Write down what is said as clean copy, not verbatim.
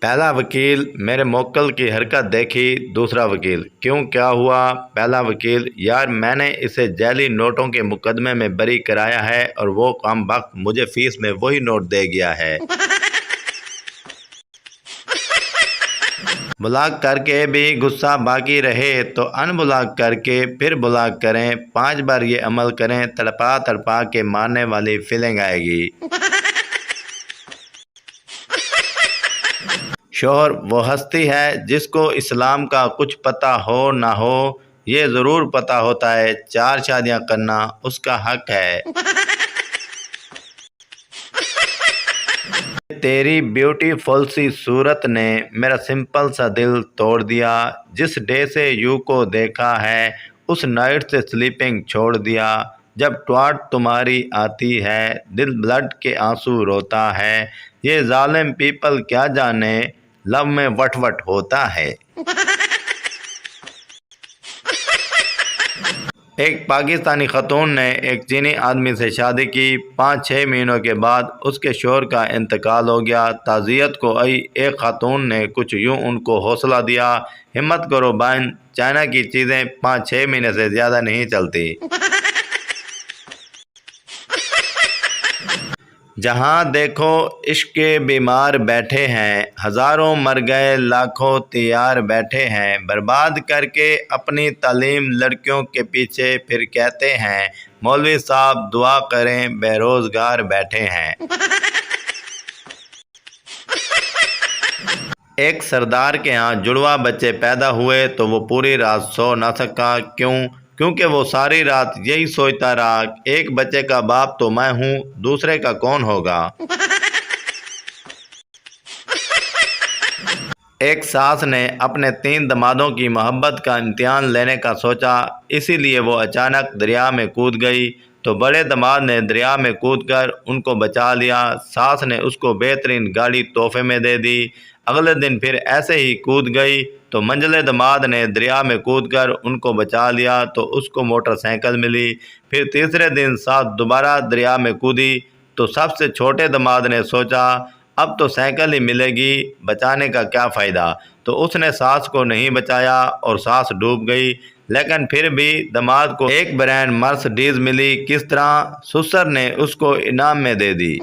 پہلا وکیل میرے موکل کی حرکت دیکھی۔ دوسرا وکیل: کیوں، کیا ہوا؟ پہلا وکیل: یار میں نے اسے جعلی نوٹوں کے مقدمے میں بری کرایا ہے اور وہ کم بخت مجھے فیس میں وہی نوٹ دے گیا ہے۔ بلاک کر کے بھی غصہ باقی رہے تو ان بلاک کر کے پھر بلاک کریں، 5 بار یہ عمل کریں، تڑپا تڑپا کے مارنے والی فیلنگ آئے گی۔ شوہر: وہ ہستی ہے جس کو اسلام کا کچھ پتہ ہو نہ ہو، یہ ضرور پتہ ہوتا ہے 4 شادیاں کرنا اس کا حق ہے۔ تیری بیوٹی فل سی صورت نے میرا سمپل سا دل توڑ دیا، جس ڈے سے یو کو دیکھا ہے اس نائٹ سے سلیپنگ چھوڑ دیا، جب ٹواٹ تمہاری آتی ہے دل بلڈ کے آنسو روتا ہے، یہ ظالم پیپل کیا جانے لو میں وٹ وٹ ہوتا ہے۔ ایک پاکستانی خاتون نے ایک چینی آدمی سے شادی کی، 5-6 مہینوں کے بعد اس کے شوہر کا انتقال ہو گیا۔ تعزیت کو آئی ایک خاتون نے کچھ یوں ان کو حوصلہ دیا: ہمت کرو بہن، چائنا کی چیزیں 5-6 مہینے سے زیادہ نہیں چلتی۔ جہاں دیکھو عشق کے بیمار بیٹھے ہیں، ہزاروں مر گئے لاکھوں تیار بیٹھے ہیں، برباد کر کے اپنی تعلیم لڑکیوں کے پیچھے پھر کہتے ہیں مولوی صاحب دعا کریں بے روزگار بیٹھے ہیں۔ ایک سردار کے ہاں جڑواں بچے پیدا ہوئے تو وہ پوری رات سو نہ سکا، کیوں؟ کیونکہ وہ ساری رات یہی سوچتا رہا، ایک بچے کا باپ تو میں ہوں، دوسرے کا کون ہوگا؟ ایک ساس نے اپنے 3 دمادوں کی محبت کا امتحان لینے کا سوچا، اسی لیے وہ اچانک دریا میں کود گئی، تو بڑے دماد نے دریا میں کود کر ان کو بچا لیا۔ ساس نے اس کو بہترین گاڑی تحفے میں دے دی۔ اگلے دن پھر ایسے ہی کود گئی تو منجلے دماد نے دریا میں کود کر ان کو بچا لیا تو اس کو موٹر سائیکل ملی۔ پھر تیسرے دن ساس دوبارہ دریا میں کودی تو سب سے چھوٹے دماد نے سوچا اب تو سائیکل ہی ملے گی، بچانے کا کیا فائدہ، تو اس نے ساس کو نہیں بچایا اور ساس ڈوب گئی۔ لیکن پھر بھی دماد کو ایک برانڈ مرسڈیز ملی، کس طرح؟ سسر نے اس کو انعام میں دے دی۔